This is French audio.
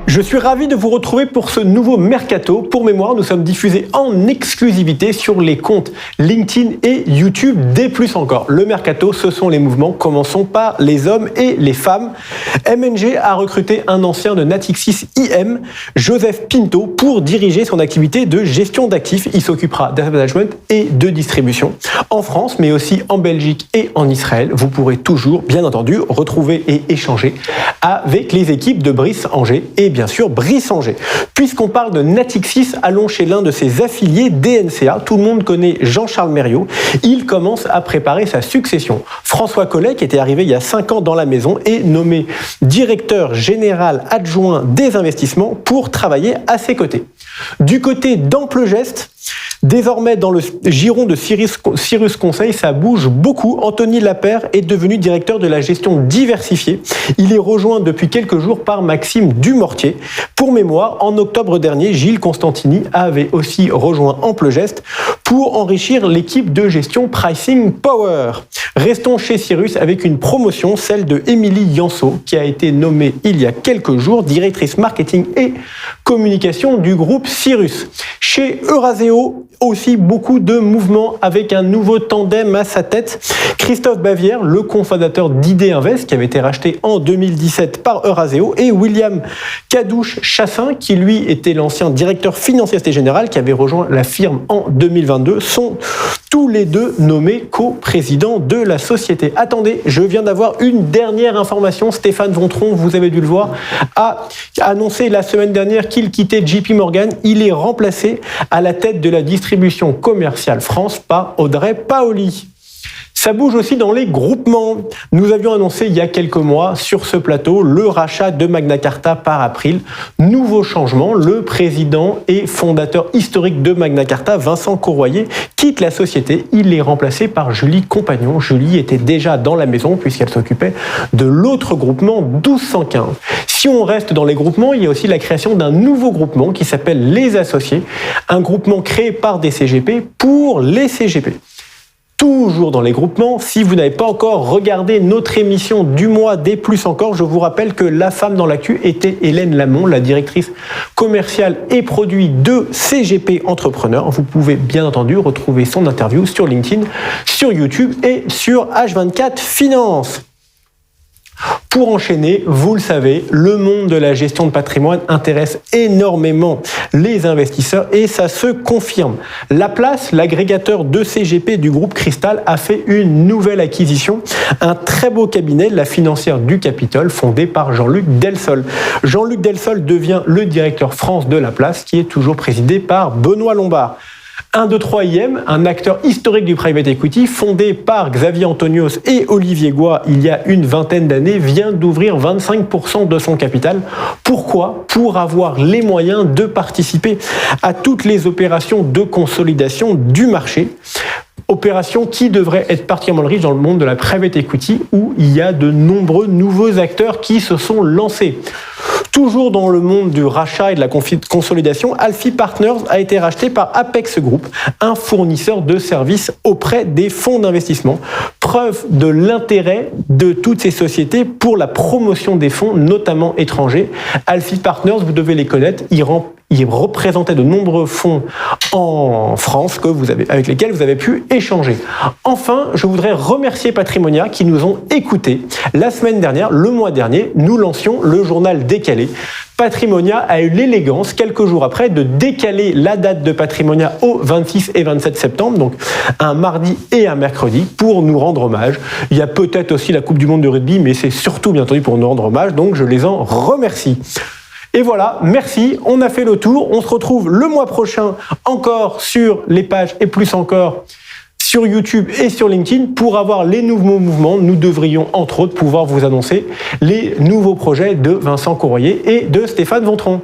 Je suis ravi de vous retrouver pour ce nouveau Mercato. Pour mémoire, nous sommes diffusés en exclusivité sur les comptes LinkedIn et YouTube, des plus encore. Le Mercato, ce sont les mouvements. Commençons par les hommes et les femmes. M&G a recruté un ancien de Natixis IM, Joseph Pinto, pour diriger son activité de gestion d'actifs. Il s'occupera d'asset management et de distribution en France, mais aussi en Belgique et en Israël. Vous pourrez toujours, bien entendu, retrouver et échanger avec les équipes de Brice-Angers et bien sûr Brice-Angers. Puisqu'on parle de Natixis, allons chez l'un de ses affiliés, DNCA. Tout le monde connaît Jean-Charles Mériot. Il commence à préparer sa succession. François Collet, qui était arrivé il y a 5 ans dans la maison, est nommé directeur général adjoint des investissements pour travailler à ses côtés. Du côté d'Amplegest, désormais dans le giron de Cyrus Conseil, ça bouge beaucoup. Anthony Lapère est devenu directeur de la gestion diversifiée. Il est rejoint depuis quelques jours par Maxime Dumortier. Pour mémoire, en octobre dernier, Gilles Constantini avait aussi rejoint Amplegest pour enrichir l'équipe de gestion Pricing Power. Restons chez Cyrus avec une promotion, celle de Émilie Yanceau, qui a été nommée il y a quelques jours directrice marketing et communication du groupe Cyrus. Chez Euraseo, aussi beaucoup de mouvements avec un nouveau tandem à sa tête. Christophe Bavière, le cofondateur d'ID Invest, qui avait été racheté en 2017 par Euraseo, et William Cadouche-Chassin, qui lui était l'ancien directeur financier Société Générale, qui avait rejoint la firme en 2022, sont tous les deux nommés co-présidents de la société. Attendez, je viens d'avoir une dernière information. Stéphane Vontron, vous avez dû le voir, a annoncé la semaine dernière qu'il quittait JP Morgan. Il est remplacé à la tête de la distribution commerciale France par Audrey Paoli. Ça bouge aussi dans les groupements. Nous avions annoncé il y a quelques mois sur ce plateau le rachat de Magna Carta par April. Nouveau changement, le président et fondateur historique de Magna Carta, Vincent Courroyer, quitte la société. Il est remplacé par Julie Compagnon. Julie était déjà dans la maison puisqu'elle s'occupait de l'autre groupement 1215. Si on reste dans les groupements, il y a aussi la création d'un nouveau groupement qui s'appelle Les Associés, un groupement créé par des CGP pour les CGP. Toujours dans les groupements, si vous n'avez pas encore regardé notre émission du mois des plus encore, je vous rappelle que la femme dans l'actu était Hélène Lamont, la directrice commerciale et produit de CGP Entrepreneur. Vous pouvez bien entendu retrouver son interview sur LinkedIn, sur YouTube et sur H24 Finance. Pour enchaîner, vous le savez, le monde de la gestion de patrimoine intéresse énormément les investisseurs et ça se confirme. Laplace, l'agrégateur de CGP du groupe Cristal, a fait une nouvelle acquisition, un très beau cabinet, la financière du Capitole, fondé par Jean-Luc Delsol. Jean-Luc Delsol devient le directeur France de Laplace, qui est toujours présidé par Benoît Lombard. 123 IM, un acteur historique du private equity, fondé par Xavier Antonios et Olivier Goy il y a une vingtaine d'années, vient d'ouvrir 25% de son capital. Pourquoi ? Pour avoir les moyens de participer à toutes les opérations de consolidation du marché. Opération qui devrait être particulièrement riche dans le monde de la private equity où il y a de nombreux nouveaux acteurs qui se sont lancés. Toujours dans le monde du rachat et de la consolidation, Alfie Partners a été racheté par Apex Group, un fournisseur de services auprès des fonds d'investissement. Preuve de l'intérêt de toutes ces sociétés pour la promotion des fonds, notamment étrangers. Alfie Partners, vous devez les connaître, il représentait de nombreux fonds en France avec lesquels vous avez pu échanger. Enfin, je voudrais remercier Patrimonia qui nous ont écoutés. La semaine dernière, le mois dernier, nous lancions le journal Décalé. Patrimonia a eu l'élégance, quelques jours après, de décaler la date de Patrimonia au 26 et 27 septembre, donc un mardi et un mercredi, pour nous rendre hommage. Il y a peut-être aussi la Coupe du Monde de rugby, mais c'est surtout, bien entendu, pour nous rendre hommage, donc je les en remercie. Et voilà, merci, on a fait le tour. On se retrouve le mois prochain encore sur les pages et plus encore sur YouTube et sur LinkedIn pour avoir les nouveaux mouvements. Nous devrions entre autres pouvoir vous annoncer les nouveaux projets de Vincent Courroyer et de Stéphane Vontron.